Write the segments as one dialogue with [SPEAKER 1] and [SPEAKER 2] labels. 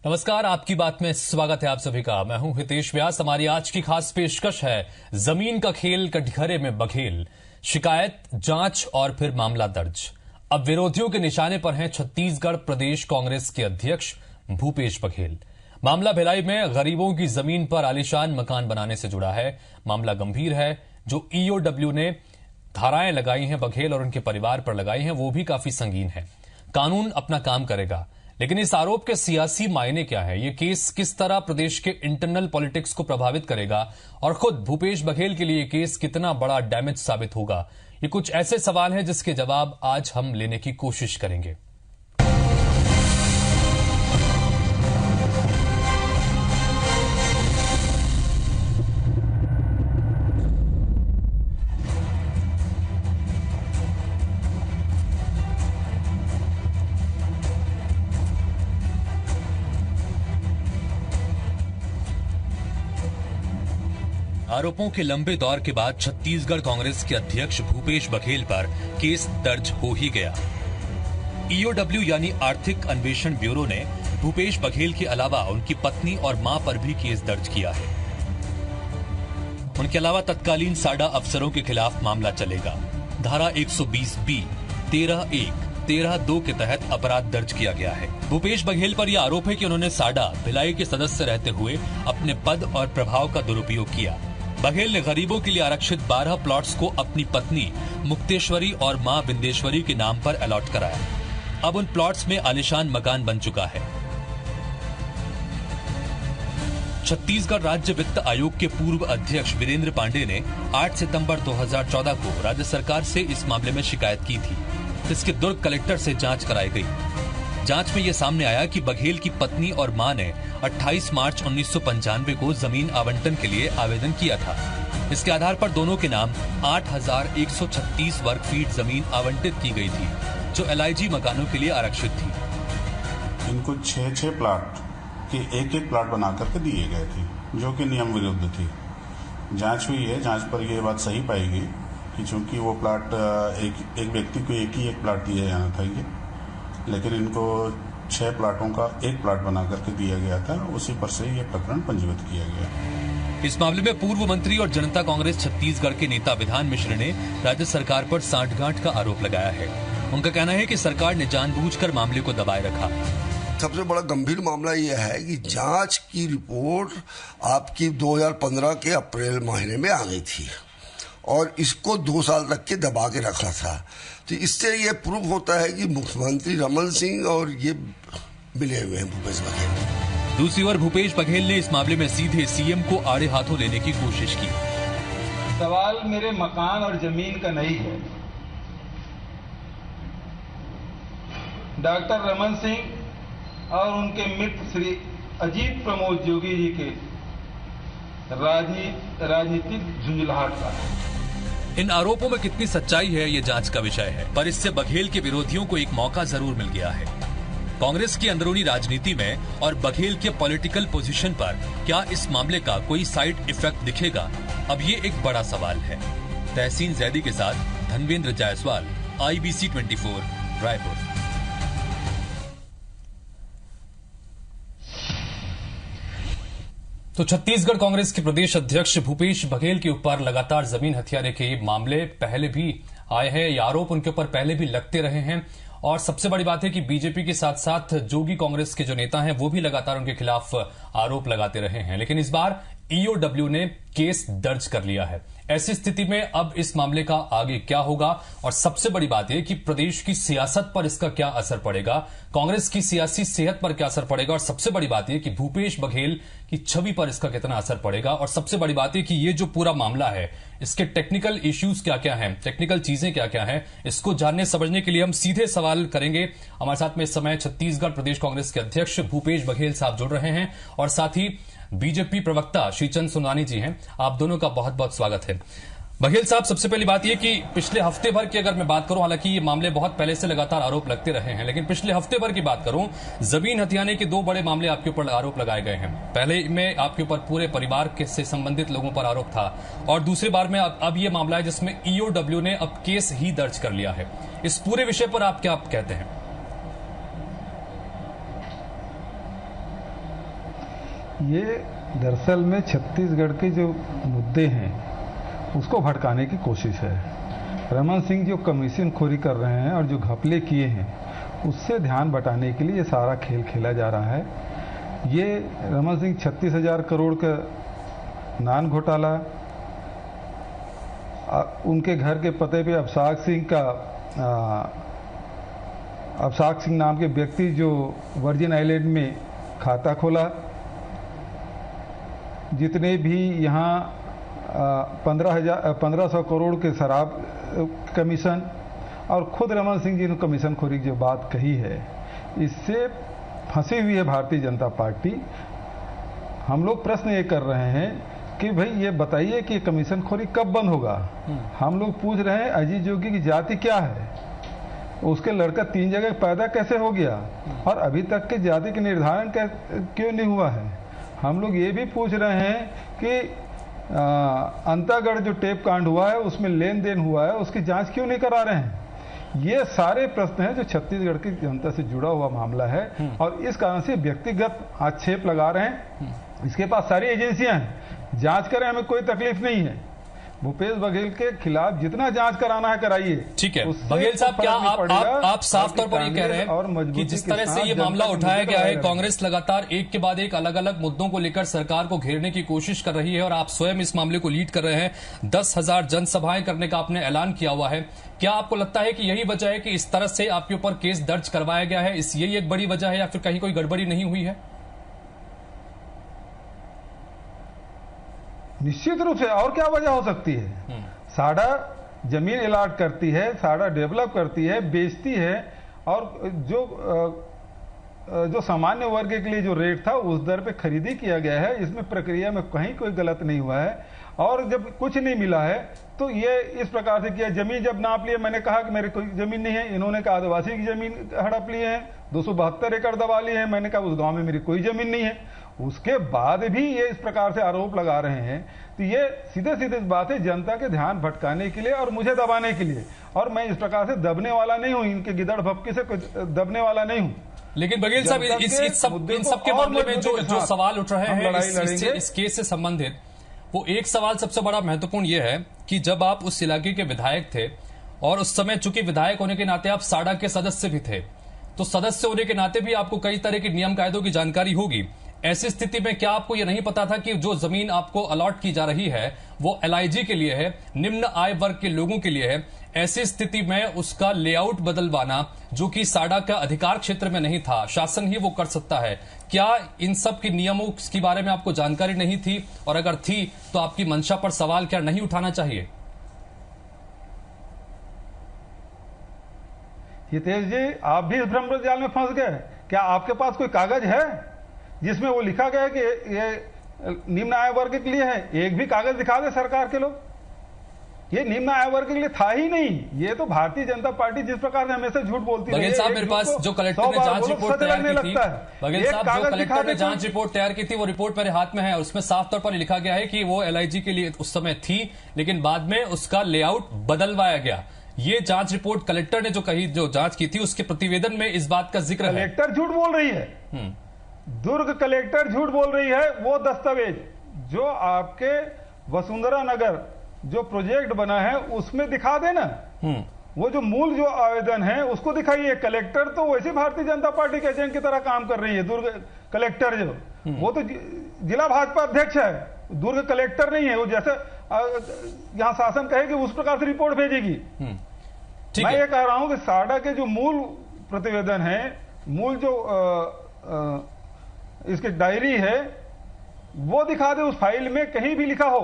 [SPEAKER 1] नमस्कार, आपकी बात में स्वागत है आप सभी का। मैं हूं हितेश व्यास। हमारी आज की खास पेशकश है जमीन का खेल कटघरे में बघेल, शिकायत, जांच और फिर मामला दर्ज। अब विरोधियों के निशाने पर हैं छत्तीसगढ़ प्रदेश कांग्रेस के अध्यक्ष भूपेश बघेल। मामला भिलाई में गरीबों की जमीन पर आलीशान मकान बनाने से जुड़ा है। मामला गंभीर है। जो ईओडब्ल्यू ने धाराएं लगाई हैं बघेल और उनके परिवार पर लगाई हैं, वो भी काफी संगीन है। कानून अपना काम करेगा, लेकिन इस आरोप के सियासी मायने क्या है? ये केस किस तरह प्रदेश के इंटरनल पॉलिटिक्स को प्रभावित करेगा और खुद भूपेश बघेल के लिए केस कितना बड़ा डैमेज साबित होगा? ये कुछ ऐसे सवाल हैं जिसके जवाब आज हम लेने की कोशिश करेंगे। आरोपों के लंबे दौर के बाद छत्तीसगढ़ कांग्रेस के अध्यक्ष भूपेश बघेल पर केस दर्ज हो ही गया। ईओडब्ल्यू यानी आर्थिक अन्वेषण ब्यूरो ने भूपेश बघेल के अलावा उनकी पत्नी और मां पर भी केस दर्ज किया है। उनके अलावा तत्कालीन साडा अफसरों के खिलाफ मामला चलेगा। धारा 120B, 13(1), 13(2) के तहत अपराध दर्ज किया गया है। भूपेश बघेल पर यह आरोप है कि उन्होंने साडा भिलाई के सदस्य रहते हुए अपने पद और प्रभाव का दुरुपयोग किया। बघेल ने गरीबों के लिए आरक्षित 12 प्लॉट्स को अपनी पत्नी मुक्तेश्वरी और मां बिंदेश्वरी के नाम पर अलॉट कराया। अब उन प्लॉट्स में आलीशान मकान बन चुका है। छत्तीसगढ़ राज्य वित्त आयोग के पूर्व अध्यक्ष वीरेंद्र पांडे ने 8 सितंबर 2014 को राज्य सरकार से इस मामले में शिकायत की थी। इसके दुर्ग कलेक्टर से जांच कराई गई। जांच में यह सामने आया कि बघेल की पत्नी और मां ने 28 मार्च 1995 को जमीन आवंटन के लिए आवेदन किया था। इसके आधार पर दोनों के नाम 8136 वर्ग फीट जमीन आवंटित की गई थी, जो LIG मकानों के लिए आरक्षित थी।
[SPEAKER 2] इनको 6 प्लाट के एक प्लाट बना करके दिए गए थे, जो कि नियम विरुद्ध थी। जांच हुई है। जांच पर यह बात सही पाई गई कि चूंकि वो प्लाट एक व्यक्ति को एक प्लाट दिया जाना था, लेकिन इनको 6 प्लाटों का एक प्लाट बना करके दिया गया था। उसी पर से यह प्रकरण पंजीबद्ध किया गया।
[SPEAKER 1] इस मामले में पूर्व मंत्री और जनता कांग्रेस छत्तीसगढ़ के नेता विधान मिश्र ने राज्य सरकार पर सांठगांठ का आरोप लगाया है। उनका कहना है कि सरकार ने जानबूझकर मामले को दबाए रखा।
[SPEAKER 3] सबसे बड़ा गंभीर मामला यह है कि जांच की रिपोर्ट आपकी 2015 के अप्रैल महीने में आ गई थी और इसको 2 साल तक के दबा के रखा था। तो इससे ये प्रूफ होता है कि मुख्यमंत्री रमन सिंह और ये मिले हुए हैं भूपेश बघेल।
[SPEAKER 1] दूसरी ओर भूपेश बघेल ने इस मामले में सीधे सीएम को आड़े हाथों लेने की कोशिश की।
[SPEAKER 4] सवाल मेरे मकान और जमीन का नहीं है। डॉक्टर रमन सिंह और उनके मित्र श्री अजीत प्रमोद जोगी जी के राजनीतिक झुंझलाहट का।
[SPEAKER 1] इन आरोपों में कितनी सच्चाई है, ये जांच का विषय है, पर इससे बघेल के विरोधियों को एक मौका जरूर मिल गया है। कांग्रेस की अंदरूनी राजनीति में और बघेल के पॉलिटिकल पोजीशन पर क्या इस मामले का कोई साइड इफेक्ट दिखेगा? अब ये एक बड़ा सवाल है। तहसीन जैदी के साथ धनवेंद्र जायसवाल, IBC 24, रायपुर। तो छत्तीसगढ़ कांग्रेस के प्रदेश अध्यक्ष भूपेश बघेल के ऊपर लगातार जमीन हथियाने के मामले पहले भी आए हैं। ये आरोप उनके ऊपर पहले भी लगते रहे हैं और सबसे बड़ी बात है कि बीजेपी के साथ साथ जोगी कांग्रेस के जो नेता हैं वो भी लगातार उनके खिलाफ आरोप लगाते रहे हैं। लेकिन इस बार ईओडब्ल्यू ने केस दर्ज कर लिया है। ऐसी स्थिति में अब इस मामले का आगे क्या होगा और सबसे बड़ी बात यह कि प्रदेश की सियासत पर इसका क्या असर पड़ेगा, कांग्रेस की सियासी सेहत पर क्या असर पड़ेगा और सबसे बड़ी बात यह कि भूपेश बघेल की छवि पर इसका कितना असर पड़ेगा। और सबसे बड़ी बात यह कि ये जो पूरा मामला है, इसके टेक्निकल इश्यूज क्या क्या हैं, टेक्निकल चीजें क्या क्या हैं, इसको जानने समझने के लिए हम सीधे सवाल करेंगे। हमारे साथ में इस समय छत्तीसगढ़ प्रदेश कांग्रेस के अध्यक्ष भूपेश बघेल साहब जुड़ रहे हैं और साथ ही बीजेपी प्रवक्ता श्रीचंद सुनानी जी हैं। आप दोनों का बहुत बहुत स्वागत है। बघेल साहब, सबसे पहली बात यह कि पिछले हफ्ते भर की अगर मैं बात करूं, हालांकि ये मामले बहुत पहले से लगातार आरोप लगते रहे हैं, लेकिन पिछले हफ्ते भर की बात करूं, जमीन हथियाने के 2 बड़े मामले आपके ऊपर आरोप लगाए गए हैं। पहले में आपके ऊपर पूरे परिवार के से संबंधित लोगों पर आरोप था और दूसरी बार में अब ये मामला है जिसमें ईओडब्ल्यू ने अब केस ही दर्ज कर लिया है। इस पूरे विषय पर आप क्या कहते हैं?
[SPEAKER 4] ये दरअसल में छत्तीसगढ़ के जो मुद्दे हैं उसको भटकाने की कोशिश है। रमन सिंह जो कमीशन खोरी कर रहे हैं और जो घपले किए हैं उससे ध्यान बटाने के लिए ये सारा खेल खेला जा रहा है। ये रमन सिंह 36,000 करोड़ का नान घोटाला, उनके घर के पते पे अभिषेक सिंह नाम के व्यक्ति जो वर्जिन आइलैंड में खाता खोला, जितने भी यहाँ 1500 करोड़ के शराब कमीशन, और खुद रमन सिंह जी ने कमीशन खोरी की जो बात कही है, इससे फंसी हुई है भारतीय जनता पार्टी। हम लोग प्रश्न ये कर रहे हैं कि भाई ये बताइए कि कमीशन खोरी कब बंद होगा। हम लोग पूछ रहे हैं अजीत जोगी की जाति क्या है, उसके लड़का 3 जगह पैदा कैसे हो गया और अभी तक के जाति के निर्धारण क्यों नहीं हुआ है। हम लोग ये भी पूछ रहे हैं कि अंतागढ़ जो टेप कांड हुआ है उसमें लेन देन हुआ है, उसकी जांच क्यों नहीं करा रहे हैं। ये सारे प्रश्न हैं जो छत्तीसगढ़ की जनता से जुड़ा हुआ मामला है और इस कारण से व्यक्तिगत आक्षेप लगा रहे हैं। इसके पास सारी एजेंसियां हैं, जांच करें, हमें कोई तकलीफ नहीं है। भूपेश बघेल के खिलाफ जितना जांच कराना है कराइए।
[SPEAKER 1] ठीक है बघेल साहब, क्या आप साफ तौर पर ये कह रहे हैं कि जिस तरह से ये मामला उठाया गया है, कांग्रेस लगातार एक के बाद एक अलग अलग मुद्दों को लेकर सरकार को घेरने की कोशिश कर रही है और आप स्वयं इस मामले को लीड कर रहे हैं। 10,000 जनसभाएं करने का आपने ऐलान किया हुआ है। क्या आपको लगता है कि यही वजह है कि इस तरह से आपके ऊपर केस दर्ज करवाया गया है, यही एक बड़ी वजह है या फिर कहीं कोई गड़बड़ी नहीं हुई है?
[SPEAKER 4] निश्चित रूप से, और क्या वजह हो सकती है। साडा जमीन अलॉट करती है, साडा डेवलप करती है, बेचती है, और जो सामान्य वर्ग के लिए जो रेट था उस दर पे खरीदी किया गया है। इसमें प्रक्रिया में कहीं कोई गलत नहीं हुआ है। और जब कुछ नहीं मिला है तो ये इस प्रकार से किया। जमीन जब नाप लिए, मैंने कहा कि मेरे कोई जमीन नहीं है, इन्होंने कहा आदिवासी की जमीन हड़प ली है, 272 एकड़ दबा ली है। मैंने कहा उस गांव में मेरी कोई जमीन नहीं है। उसके बाद भी ये इस प्रकार से आरोप लगा रहे हैं, तो ये सीधे सीधे बात है जनता के ध्यान भटकाने के लिए और मुझे दबाने के लिए। और मैं इस प्रकार से दबने वाला नहीं हूं, इनके गिदड़ भपकी से दबने वाला नहीं हूं।
[SPEAKER 1] लेकिन बघेल साहब, इन सब के मामले में जो सवाल उठ रहे हैं इस केस से संबंधित, वो एक सवाल सबसे बड़ा महत्वपूर्ण यह है कि जब आप उस इलाके के विधायक थे और उस समय चूंकि विधायक होने के नाते आप साडा के सदस्य भी थे, तो सदस्य होने के नाते भी आपको कई तरह के नियम कायदों की जानकारी होगी। ऐसी स्थिति में क्या आपको यह नहीं पता था कि जो जमीन आपको अलॉट की जा रही है वो LIG के लिए है, निम्न आय वर्ग के लोगों के लिए है? ऐसी स्थिति में उसका लेआउट बदलवाना, जो कि साडा का अधिकार क्षेत्र में नहीं था, शासन ही वो कर सकता है, क्या इन सब के नियमों के बारे में आपको जानकारी नहीं थी? और अगर थी तो आपकी मंशा पर सवाल क्या नहीं उठाना चाहिए?
[SPEAKER 4] हितेश जी, आप भी इस भ्रम जाल में फंस गए। क्या आपके पास कोई कागज है जिसमें वो लिखा गया है कि ये निम्न आय वर्ग के लिए है? एक भी कागज दिखा दे सरकार के लोग। ये निम्न आय वर्ग के लिए था ही नहीं। ये तो भारतीय जनता पार्टी जिस प्रकार से हमेशा झूठ बोलती है।
[SPEAKER 1] बघेल साहब, मेरे पास जो कलेक्टर ने जांच रिपोर्ट तैयार की थी, बघेल साहब जो कलेक्टर ने जांच रिपोर्ट तैयार की थी वो रिपोर्ट मेरे हाथ में है। उसमें साफ तौर पर लिखा गया है कि वो LIG के लिए उस समय थी, लेकिन बाद में उसका लेआउट बदलवाया गया। ये जांच रिपोर्ट कलेक्टर ने जो जांच की थी उसके प्रतिवेदन में इस बात का जिक्र है।
[SPEAKER 4] कलेक्टर झूठ बोल रही है, दुर्ग कलेक्टर झूठ बोल रही है। वो दस्तावेज जो आपके वसुंधरा नगर जो प्रोजेक्ट बना है उसमें दिखा देना। वो जो मूल जो आवेदन है उसको दिखाइए। कलेक्टर तो वैसे भारतीय जनता पार्टी के एजेंट की तरह काम कर रही है। दुर्ग कलेक्टर जो वो तो जिला भाजपा अध्यक्ष है, दुर्ग कलेक्टर नहीं है। वो जैसे यहाँ शासन कहेगी उस प्रकार से रिपोर्ट भेजेगी। मैं ये कह रहा हूं कि साडा के जो मूल प्रतिवेदन है, मूल जो इसकी डायरी है, वो दिखा दे। उस फाइल में कहीं भी लिखा हो,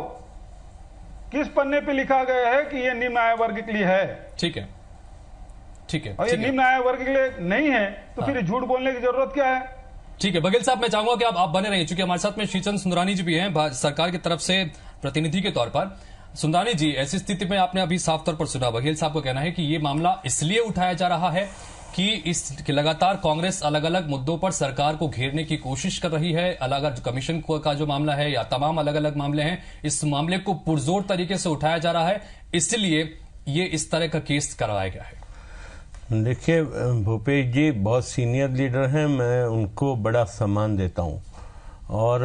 [SPEAKER 4] किस पन्ने पे लिखा गया है कि ये निम्न आय वर्ग के लिए है।
[SPEAKER 1] ठीक है, ठीक है।
[SPEAKER 4] और ये निम्न आय वर्ग के लिए नहीं है तो फिर झूठ बोलने की जरूरत क्या है?
[SPEAKER 1] ठीक है बघेल साहब, मैं चाहूंगा कि आप बने रहिए, चूंकि हमारे साथ में श्रीचंद सुंदरानी जी भी हैं सरकार की तरफ से प्रतिनिधि के तौर पर। सुंदरानी जी, ऐसी स्थिति में आपने अभी साफ तौर पर सुना, बघेल साहब को कहना है कि ये मामला इसलिए उठाया जा रहा है कि लगातार कांग्रेस अलग अलग मुद्दों पर सरकार को घेरने की कोशिश कर रही है। अलग अलग कमीशन का जो मामला है या तमाम अलग अलग मामले हैं, इस मामले को पुरजोर तरीके से उठाया जा रहा है, इसलिए ये इस तरह का केस करवाया गया है।
[SPEAKER 5] देखिए, भूपेश जी बहुत सीनियर लीडर हैं, मैं उनको बड़ा सम्मान देता हूं, और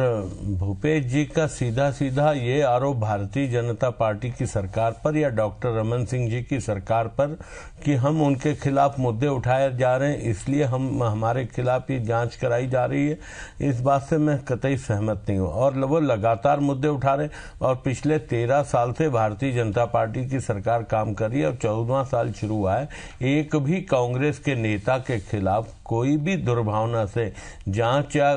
[SPEAKER 5] भूपेश जी का सीधा सीधा ये आरोप भारतीय जनता पार्टी की सरकार पर या डॉक्टर रमन सिंह जी की सरकार पर कि हम उनके खिलाफ मुद्दे उठाए जा रहे हैं, इसलिए हमारे खिलाफ ये जांच कराई जा रही है, इस बात से मैं कतई सहमत नहीं हूँ। और वो लगातार मुद्दे उठा रहे और पिछले 13 साल से भारतीय जनता पार्टी की सरकार काम कर रही है और 14वां साल शुरू हुआ है, एक भी कांग्रेस के नेता के खिलाफ कोई भी दुर्भावना से जांच या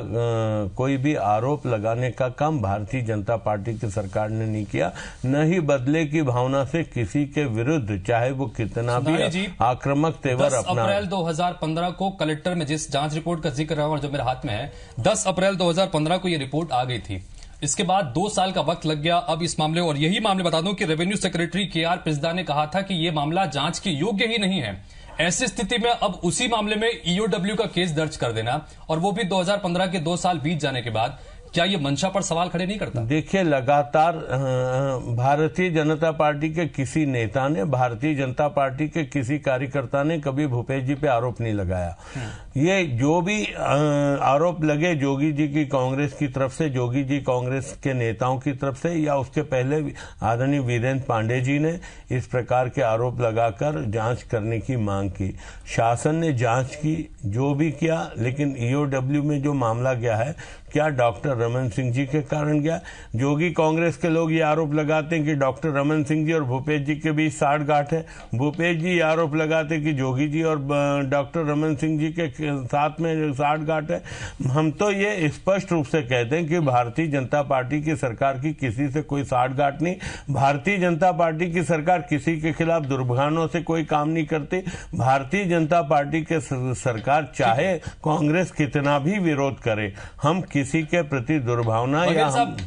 [SPEAKER 5] कोई भी आरोप लगाने का काम भारतीय जनता पार्टी की सरकार ने नहीं किया, न ही बदले की भावना से किसी के विरुद्ध चाहे वो कितना भी आक्रामक तेवर अपना।
[SPEAKER 1] 10 अप्रैल 2015 को कलेक्टर में जिस जांच रिपोर्ट का जिक्र है और जो मेरे हाथ में है, 10 अप्रैल 2015 को ये रिपोर्ट आ गई थी। इसके बाद 2 साल का वक्त लग गया अब इस मामले, और यही मामले बता दूं कि रेवेन्यू सेक्रेटरी KR पिस्दा ने कहा था कि यह मामला जांच के योग्य ही नहीं है। ऐसी स्थिति में अब उसी मामले में EOW का केस दर्ज कर देना, और वो भी 2015 के 2 साल बीत जाने के बाद, क्या ये मंशा पर सवाल खड़े नहीं करता?
[SPEAKER 5] देखिए, लगातार भारतीय जनता पार्टी के किसी नेता ने, भारतीय जनता पार्टी के किसी कार्यकर्ता ने कभी भूपेश जी पे आरोप नहीं लगाया। ये जो भी आरोप लगे जोगी जी की कांग्रेस की तरफ से, जोगी जी कांग्रेस के नेताओं की तरफ से, या उसके पहले आदरणीय वीरेंद्र पांडे जी ने इस प्रकार के आरोप लगाकर जांच करने की मांग की। शासन ने जांच की, जो भी किया, लेकिन EOW में जो मामला गया है, क्या डॉक्टर रमन सिंह जी के कारण गया? जोगी कांग्रेस के लोग ये आरोप लगाते हैं कि डॉक्टर रमन सिंह जी और भूपेश जी के बीच साठगांठ है। भूपेश जी ये आरोप लगाते हैं कि जोगी जी और डॉक्टर रमन सिंह जी के साथ में साठगांठ है। हम तो ये स्पष्ट रूप से कहते हैं कि भारतीय जनता पार्टी की सरकार की किसी से कोई साठगांठ नहीं। भारतीय जनता पार्टी की सरकार किसी के खिलाफ दुर्भावनाओं से कोई काम नहीं करती। भारतीय जनता पार्टी के सरकार चाहे कांग्रेस कितना भी विरोध करे, हम किसी के प्रति दुर्भावना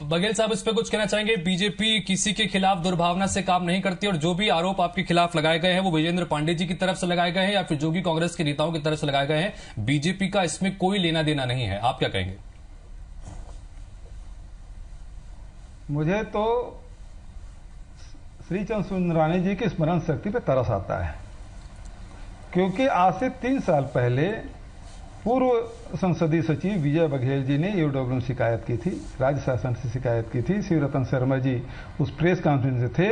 [SPEAKER 1] बघेल साहब इस पे कुछ कहना चाहेंगे? बीजेपी किसी के खिलाफ दुर्भावना से काम नहीं करती, और जो भी आरोप आपके खिलाफ लगाए गए हैं वो विजेंद्र पांडे जी की तरफ से लगाए गए हैं या फिर जोगी कांग्रेस के नेताओं की तरफ से लगाए गए हैं, बीजेपी का इसमें कोई लेना देना नहीं है, आप क्या कहेंगे?
[SPEAKER 4] मुझे तो श्रीचंद सुंदरानी जी की स्मरण शक्ति पे तरस आता है, क्योंकि आज से 3 साल पहले पूर्व संसदीय सचिव विजय बघेल जी ने EOW में शिकायत की थी, राज्य शासन से शिकायत की थी। शिवरतन शर्मा जी उस प्रेस कॉन्फ्रेंस में थे,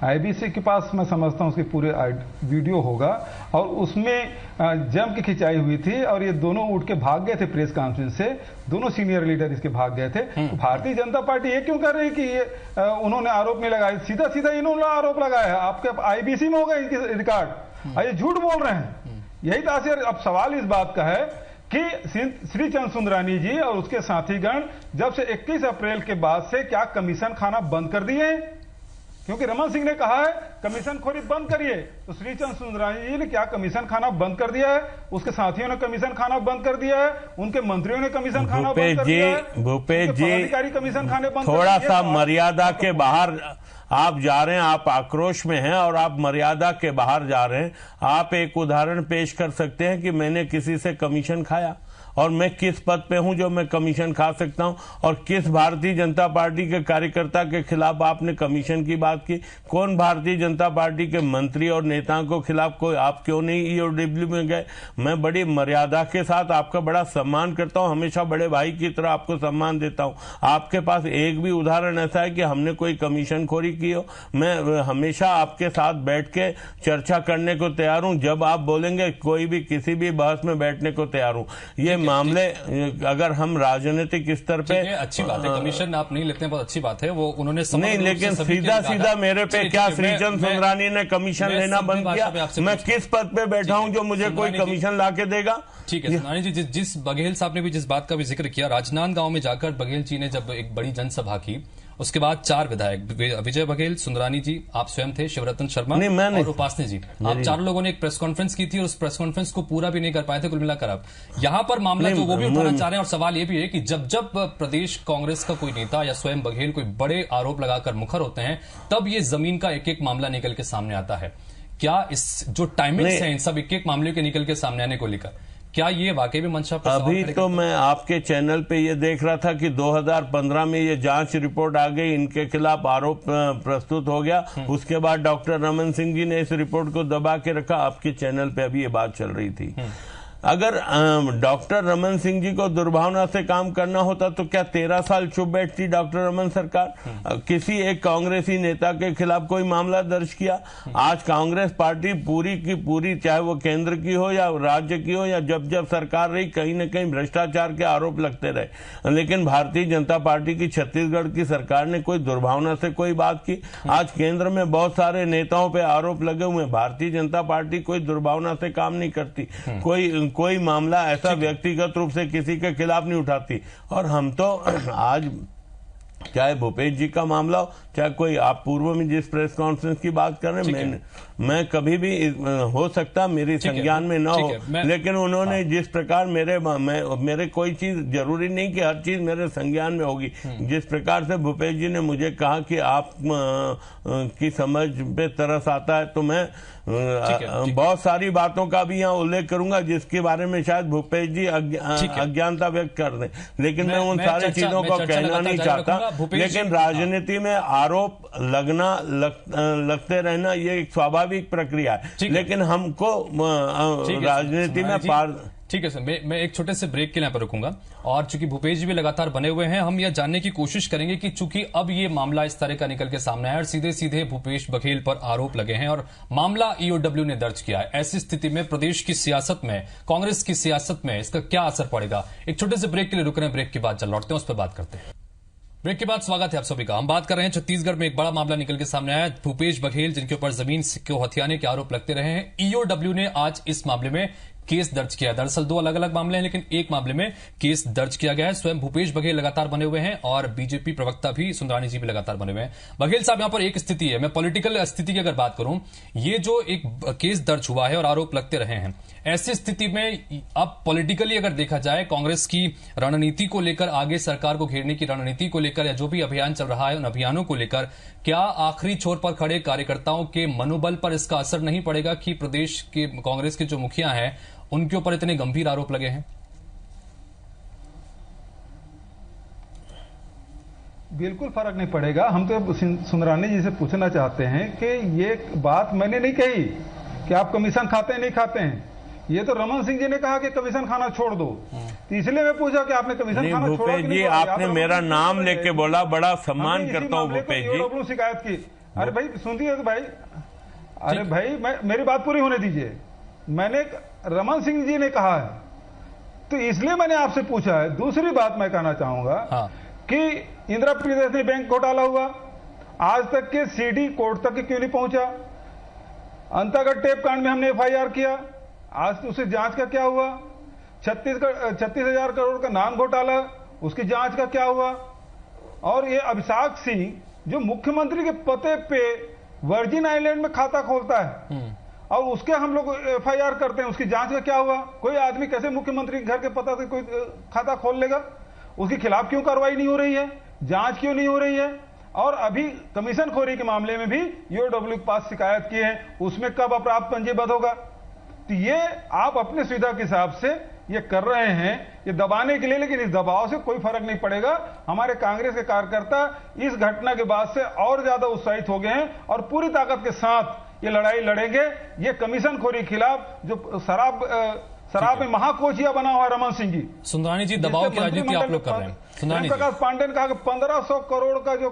[SPEAKER 4] IBC के पास मैं समझता हूं उसके पूरे वीडियो होगा, और उसमें जम की खिंचाई हुई थी और ये दोनों उठ के भाग गए थे प्रेस कॉन्फ्रेंस से, दोनों सीनियर लीडर इसके भाग गए थे। तो भारतीय जनता पार्टी ये क्यों कर रही है कि ये उन्होंने आरोप नहीं लगाया? सीधा सीधा इन्होंने आरोप लगाया है, आपके IBC में होगा इनके रिकॉर्ड, ये झूठ बोल रहे हैं। यही तासीर। अब सवाल इस बात का है कि श्रीचंद सुंदरानी जी और उसके साथीगण जब से 21 अप्रैल के बाद से क्या कमीशन खाना बंद कर दिए? क्योंकि रमन सिंह ने कहा है कमीशन खोरी बंद करिए, तो श्रीचंद सुंदरानी जी ने क्या कमीशन खाना बंद कर दिया है? उसके साथियों ने कमीशन खाना बंद कर दिया है, उनके मंत्रियों ने कमीशन खाना बंद कर दिया है,
[SPEAKER 5] भूपेश जी
[SPEAKER 4] अधिकारी कमीशन खाने बंद,
[SPEAKER 5] थोड़ा सा मर्यादा के बाहर आप जा रहे हैं, आप आक्रोश में हैं और आप मर्यादा के बाहर जा रहे हैं। आप एक उदाहरण पेश कर सकते हैं कि मैंने किसी से कमीशन खाया, और मैं किस पद पे हूं जो मैं कमीशन खा सकता हूं, और किस भारतीय जनता पार्टी के कार्यकर्ता के खिलाफ आपने कमीशन की बात की? कौन भारतीय जनता पार्टी के मंत्री और नेताओं को खिलाफ कोई आप क्यों नहीं EOW में गए? मैं बड़ी मर्यादा के साथ आपका बड़ा सम्मान करता हूं, हमेशा बड़े भाई की तरह आपको सम्मान देता हूं। आपके पास एक भी उदाहरण ऐसा है कि हमने कोई कमीशन खोरी की हो? मैं हमेशा आपके साथ बैठ के चर्चा करने को तैयार हूं, जब आप बोलेंगे कोई भी किसी भी बहस में बैठने को तैयार हूं। ये मामले अगर हम राजनीतिक स्तर पे,
[SPEAKER 1] अच्छी बात है, कमीशन आप नहीं लेते हैं, बहुत अच्छी बात है, वो उन्होंने
[SPEAKER 5] नहीं, लेकिन सीधा सीधा मेरे पे क्या श्रीचंद सुंदरानी ने कमीशन लेना बंद किया? मैं किस पद पे बैठा हूं जो मुझे कोई कमीशन ला के देगा?
[SPEAKER 1] ठीक है सुंदरानी जी, जिस बघेल साहब ने भी जिस बात का भी जिक्र किया, राजनांदगांव में जाकर बघेल जी ने जब एक बड़ी जनसभा की, उसके बाद 4 विधायक, विजय बघेल, सुंदरानी जी, आप स्वयं थे, शिवरतन शर्मा और उपासनी जी, आप 4 लोगों ने एक प्रेस कॉन्फ्रेंस की थी और उस प्रेस कॉन्फ्रेंस को पूरा भी नहीं कर पाए थे कुल मिलाकर आप। यहां पर मामला जो वो भी उठाना चाह रहे हैं, और सवाल ये भी है कि जब जब प्रदेश कांग्रेस का कोई नेता या स्वयं बघेल कोई बड़े आरोप लगाकर मुखर होते हैं, तब ये जमीन का एक एक मामला निकल के सामने आता है। क्या इस जो टाइमिंग्स हैं इन सब एक एक मामले के निकल के सामने आने को लेकर, क्या ये वाकई में मंशा पर
[SPEAKER 5] अभी तो मैं आपके चैनल पे ये देख रहा था कि 2015 में ये जांच रिपोर्ट आ गई, इनके खिलाफ आरोप प्रस्तुत हो गया, उसके बाद डॉक्टर रमन सिंह जी ने इस रिपोर्ट को दबा के रखा, आपके चैनल पे अभी ये बात चल रही थी। अगर डॉक्टर रमन सिंह जी को दुर्भावना से काम करना होता तो क्या 13 साल चुप बैठती डॉक्टर रमन सरकार? किसी एक कांग्रेसी नेता के खिलाफ कोई मामला दर्ज किया? आज कांग्रेस पार्टी पूरी की पूरी, चाहे वो केंद्र की हो या राज्य की हो या जब जब सरकार रही, कहीं न कहीं भ्रष्टाचार के आरोप लगते रहे। लेकिन भारतीय जनता पार्टी की छत्तीसगढ़ की सरकार ने कोई दुर्भावना से कोई बात की? आज केंद्र में बहुत सारे नेताओं पे आरोप लगे हुए हैं, भारतीय जनता पार्टी कोई दुर्भावना से काम नहीं करती, कोई मामला ऐसा व्यक्तिगत रूप से किसी के खिलाफ नहीं उठाती। और हम तो आज चाहे भूपेश जी का मामला हो, चाहे कोई आप पूर्व में जिस प्रेस कॉन्फ्रेंस की बात कर रहे हैं, मैं कभी भी हो सकता मेरी संज्ञान में न हो, लेकिन उन्होंने जिस प्रकार मेरे कोई चीज जरूरी नहीं कि हर चीज मेरे संज्ञान में होगी। जिस प्रकार से भूपेश जी ने मुझे कहा कि आप की समझ पे तरस आता है, तो मैं बहुत सारी बातों का भी यहाँ उल्लेख करूंगा जिसके बारे में शायद भूपेश जी अज्ञानता व्यक्त कर दें, लेकिन मैं उन सारी चीजों को कहना नहीं चाहता। लेकिन राजनीति में आरोप लगते रहना ये एक स्वाभाविक प्रक्रिया है, लेकिन हमको राजनीति में
[SPEAKER 1] ठीक है सर, मैं एक छोटे से ब्रेक के लिए पर रुकूंगा। और चूंकि भूपेश जी भी लगातार बने हुए हैं, हम यह जानने की कोशिश करेंगे कि चूंकि अब ये मामला इस तरह का निकल के सामने आया और सीधे सीधे भूपेश बघेल पर आरोप लगे हैं और मामला ईओडब्ल्यू ने दर्ज किया है, ऐसी स्थिति में प्रदेश की सियासत में, कांग्रेस की सियासत में इसका क्या असर पड़ेगा? एक छोटे से ब्रेक के लिए रुक रहे हैं, ब्रेक के बाद चल लौटते हैं, उस पर बात करते हैं। ब्रेक के बाद स्वागत है आप सभी का। हम बात कर रहे हैं छत्तीसगढ़ में एक बड़ा मामला निकल के सामने आया, भूपेश बघेल जिनके ऊपर जमीन को हथियाने के आरोप लगते रहे हैं। ईओडब्ल्यू ने आज इस मामले में केस दर्ज किया। दरअसल दो अलग अलग मामले हैं, लेकिन एक मामले में केस दर्ज किया गया है। स्वयं भूपेश बघेल लगातार बने हुए हैं और बीजेपी प्रवक्ता भी सुंदरानी जी भी लगातार बने हुए हैं। बघेल साहब, यहां पर एक स्थिति है, मैं पॉलिटिकल स्थिति की अगर बात करूं, ये जो एक केस दर्ज हुआ है और आरोप लगते रहे हैं, ऐसी स्थिति में अब पॉलिटिकली अगर देखा जाए, कांग्रेस की रणनीति को लेकर, आगे सरकार को घेरने की रणनीति को लेकर या जो भी अभियान चल रहा है उन अभियानों को लेकर, क्या आखिरी छोर पर खड़े कार्यकर्ताओं के मनोबल पर इसका असर नहीं पड़ेगा कि प्रदेश के कांग्रेस के जो मुखिया हैं उनके ऊपर इतने गंभीर आरोप लगे हैं?
[SPEAKER 4] बिल्कुल फर्क नहीं पड़ेगा। हम तो सुंदरानी जी से पूछना चाहते हैं कि ये बात मैंने नहीं कही कि आप कमीशन खाते हैं नहीं खाते हैं, ये तो रमन सिंह जी ने कहा कि कमीशन खाना छोड़ दो, तो इसलिए मैं पूछा कि आपने कमीशन खाना छोड़ा कि नहीं?
[SPEAKER 5] आपने मेरा नाम लेके बोला, बड़ा सम्मान करता हूं भूपेश जी।
[SPEAKER 4] शिकायत की, अरे भाई सुनिए भाई, अरे भाई मेरी बात पूरी होने दीजिए। मैंने रमन सिंह जी ने कहा है तो इसलिए मैंने आपसे पूछा है। दूसरी बात मैं कहना चाहूंगा कि इंदिरा प्रियदर्शनी बैंक घोटाला हुआ, आज तक के सीडी कोर्ट तक क्यों नहीं पहुंचा? अंतागढ़ टेप कांड में हमने एफआईआर किया, आज तो उसकी जांच का क्या हुआ? 36,000 करोड़ का नाम घोटाला, उसकी जांच का क्या हुआ? और ये अभिषेक सिंह जो मुख्यमंत्री के पते पे वर्जिन आइलैंड में खाता खोलता है और उसके हम लोग एफआईआर करते हैं, उसकी जांच का क्या हुआ? कोई आदमी कैसे मुख्यमंत्री के घर के पता से कोई खाता खोल लेगा? उसके खिलाफ क्यों कार्रवाई नहीं हो रही है? जांच क्यों नहीं हो रही है? और अभी कमीशन खोरी के मामले में भी ईओडब्ल्यू के पास शिकायत की है, उसमें कब अपराध पंजीबद्ध होगा? तो ये आप अपने सुविधा के हिसाब से ये कर रहे हैं, ये दबाने के लिए, लेकिन इस दबाव से कोई फर्क नहीं पड़ेगा। हमारे कांग्रेस के कार्यकर्ता इस घटना के बाद से और ज्यादा उत्साहित हो गए हैं और पूरी ताकत के साथ ये लड़ाई लड़ेंगे। ये कमीशन खोरी के खिलाफ जो शराब में महाकोचिया बना हुआ रमन सिंह जी,
[SPEAKER 1] सुंदरानी जी, दबाव की राजनीति आप लोग कर रहे हैं। सुंदरानी
[SPEAKER 4] प्रकाश पांडे ने कहा कि 1500 करोड़ का जो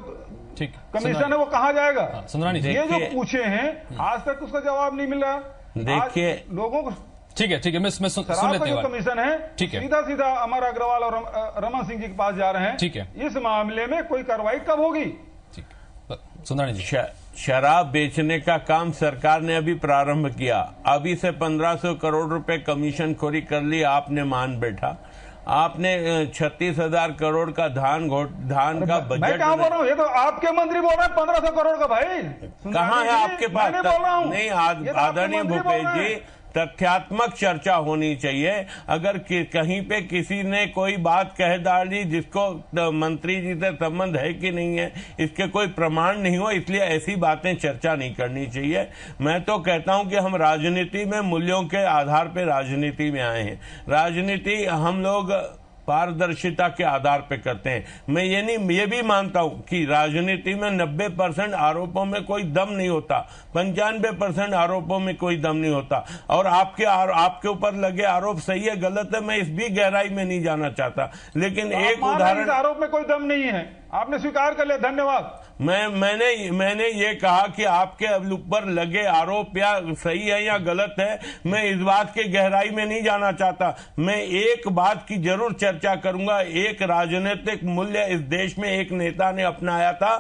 [SPEAKER 4] कमीशन है वो कहाँ जाएगा?
[SPEAKER 1] सुंदरानी जी,
[SPEAKER 4] ये जो पूछे हैं आज तक उसका जवाब नहीं मिल रहा।
[SPEAKER 5] देखिए
[SPEAKER 4] लोगों को
[SPEAKER 1] ठीक है, मैं सुन लेते हैं।
[SPEAKER 4] कमीशन है, ठीक है, सीधा अमर अग्रवाल और रमन सिंह जी के पास जा रहे हैं।
[SPEAKER 1] ठीक है,
[SPEAKER 4] इस मामले में कोई कार्रवाई कब होगी?
[SPEAKER 1] सुंदरानी जी,
[SPEAKER 5] शराब बेचने का काम सरकार ने अभी प्रारंभ किया, अभी से 1500 करोड़ रुपए कमीशन खोरी कर ली, आपने मान बैठा। आपने 36,000 करोड़ का धान का बजट,
[SPEAKER 4] मैं कहाँ बोल रहा हूँ? ये तो आपके मंत्री बोल रहे हैं 1500 करोड़ का। भाई
[SPEAKER 5] कहाँ है आपके पास? नहीं, आदरणीय भूपेश जी, तथ्यात्मक चर्चा होनी चाहिए। अगर कहीं पे किसी ने कोई बात कह डाली जिसको मंत्री जी से संबंध है कि नहीं है, इसके कोई प्रमाण नहीं हो, इसलिए ऐसी बातें चर्चा नहीं करनी चाहिए। मैं तो कहता हूं कि हम राजनीति में मूल्यों के आधार पर राजनीति में आए हैं। राजनीति हम लोग पारदर्शिता के आधार पे करते हैं। मैं ये भी मानता हूं कि राजनीति में 90% आरोपों में कोई दम नहीं होता, 95% आरोपों में कोई दम नहीं होता। और आपके ऊपर लगे आरोप सही है गलत है, मैं इस भी गहराई में नहीं जाना चाहता, लेकिन
[SPEAKER 4] तो
[SPEAKER 5] एक उदाहरण,
[SPEAKER 4] आरोप में कोई दम नहीं है, आपने स्वीकार कर लिया, धन्यवाद।
[SPEAKER 5] मैंने ये कहा कि आपके ऊपर लगे आरोप या सही है या गलत है, मैं इस बात के गहराई में नहीं जाना चाहता। मैं एक बात की जरूर चर्चा करूंगा, एक राजनीतिक मूल्य इस देश में एक नेता ने अपनाया था।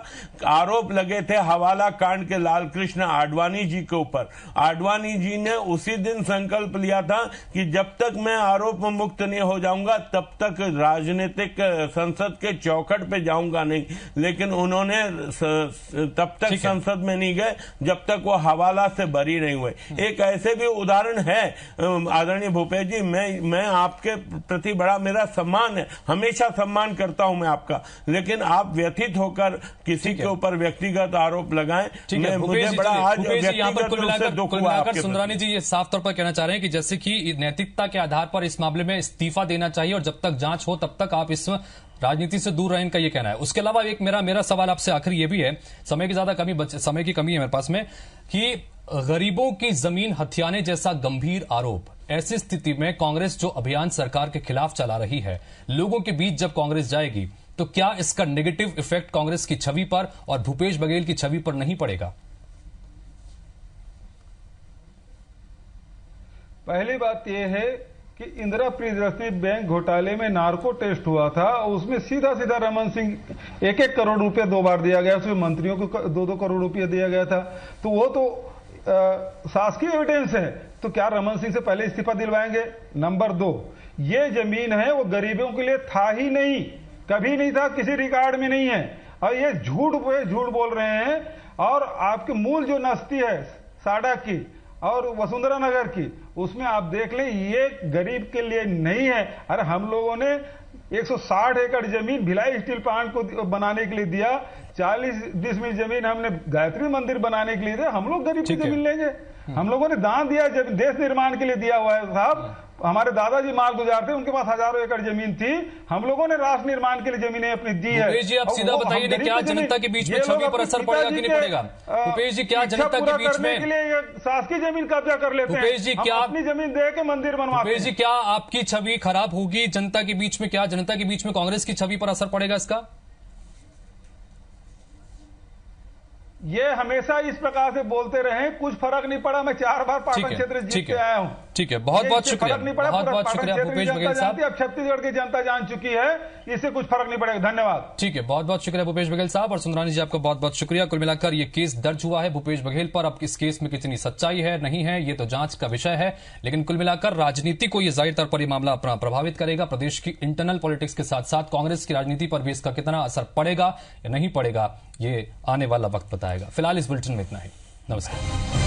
[SPEAKER 5] आरोप लगे थे हवाला कांड के लालकृष्ण आडवाणी जी के ऊपर। आडवाणी जी ने उसी दिन संकल्प लिया था कि जब तक मैं आरोप मुक्त नहीं हो जाऊंगा तब तक राजनीतिक संसद के चौखट पे जाऊंगा नहीं, लेकिन उन्होंने तब तक संसद में नहीं गए जब तक वो हवाला से बरी नहीं हुए। एक ऐसे भी उदाहरण है आदरणीय भूपेश जी, मैं आपके प्रति बड़ा मेरा सम्मान है, हमेशा सम्मान करता हूं मैं आपका, लेकिन आप व्यथित होकर किसी के ऊपर व्यक्तिगत आरोप लगाएं, मुझे बड़ा आज व्यक्तिगत रूप से दुख हुआ।
[SPEAKER 1] सुंदरानी जी ये साफ तौर पर कहना चाह रहे हैं कि जैसे कि नैतिकता के आधार पर इस मामले में इस्तीफा देना चाहिए और जब तक जांच हो तब तक आप इस राजनीति से दूर रहें, इनका ये कहना है। उसके अलावा एक मेरा सवाल आपसे आखिर ये भी है, समय की कमी है मेरे पास में, कि गरीबों की जमीन हथियाने जैसा गंभीर आरोप, ऐसी स्थिति में कांग्रेस जो अभियान सरकार के खिलाफ चला रही है, लोगों के बीच जब कांग्रेस जाएगी तो क्या इसका नेगेटिव इफेक्ट कांग्रेस की छवि पर और भूपेश बघेल की छवि पर नहीं पड़ेगा?
[SPEAKER 4] पहली बात यह है कि इंदिरा प्रियदर्शनी बैंक घोटाले में नार्को टेस्ट हुआ था, उसमें सीधा रमन सिंह 1-1 करोड़ रुपया 2 बार दिया गया, उसमें मंत्रियों को 2-2 करोड़ रुपया दिया गया था। तो वो तो शासकीय एविडेंस है, तो क्या रमन सिंह से पहले इस्तीफा दिलवाएंगे? नंबर 2, ये जमीन है वो गरीबों के लिए था ही नहीं, कभी नहीं था, किसी रिकॉर्ड में नहीं है, और ये झूठ बोल रहे हैं। और आपके मूल जो नस्ती है साडा की और वसुंधरा नगर की, उसमें आप देख लें ये गरीब के लिए नहीं है। अरे हम लोगों ने 160 एकड़ जमीन भिलाई स्टील प्लांट को बनाने के लिए दिया, 40 डिसमिल जमीन हमने गायत्री मंदिर बनाने के लिए दिया। हम लोग गरीब की जमीन लेंगे? हम लोगों ने दान दिया, देश निर्माण के लिए दिया हुआ है साहब। हमारे दादाजी माल गुजार थे, उनके पास हजारों एकड़ जमीन थी, हम लोगों ने राष्ट्र निर्माण के लिए जमीनें अपनी दी है।
[SPEAKER 1] भूपेश जी आप सीधा बताइए ना, क्या जनता के बीच में छवि पर असर पड़ेगा कि नहीं पड़ेगा? भूपेश जी क्या जनता के बीच में
[SPEAKER 4] शासकीय जमीन कब्जा कर लेते हैं?
[SPEAKER 1] भूपेश जी क्या
[SPEAKER 4] अपनी जमीन दे के मंदिर बनवाते हैं?
[SPEAKER 1] भूपेश जी क्या आपकी छवि खराब होगी जनता के बीच में? क्या जनता के बीच में कांग्रेस की छवि पर असर पड़ेगा इसका?
[SPEAKER 4] ये हमेशा इस प्रकार से बोलते रहे, कुछ फर्क नहीं पड़ा। मैं 4 बार पाटन क्षेत्र जीत के आया हूं।
[SPEAKER 1] ठीक है, बहुत बहुत शुक्रिया, बहुत शुक्रिया भूपेश बघेल साहब।
[SPEAKER 4] अब छत्तीसगढ़ की जनता जान चुकी है, इससे कुछ फर्क नहीं पड़ेगा। धन्यवाद।
[SPEAKER 1] ठीक है, बहुत बहुत शुक्रिया भूपेश बघेल साहब, और सुंदरानी जी आपका बहुत बहुत शुक्रिया। कुल मिलाकर ये केस दर्ज हुआ है भूपेश बघेल पर। अब इस केस में कितनी सच्चाई है नहीं है ये तो जांच का विषय है, लेकिन कुल मिलाकर राजनीति को ये जाहिर तौर पर यह मामला अपना प्रभावित करेगा। प्रदेश की इंटरनल पॉलिटिक्स के साथ साथ कांग्रेस की राजनीति पर भी इसका कितना असर पड़ेगा या नहीं पड़ेगा, ये आने वाला वक्त बताएगा। फिलहाल इस बुलेटिन में इतना ही। नमस्कार।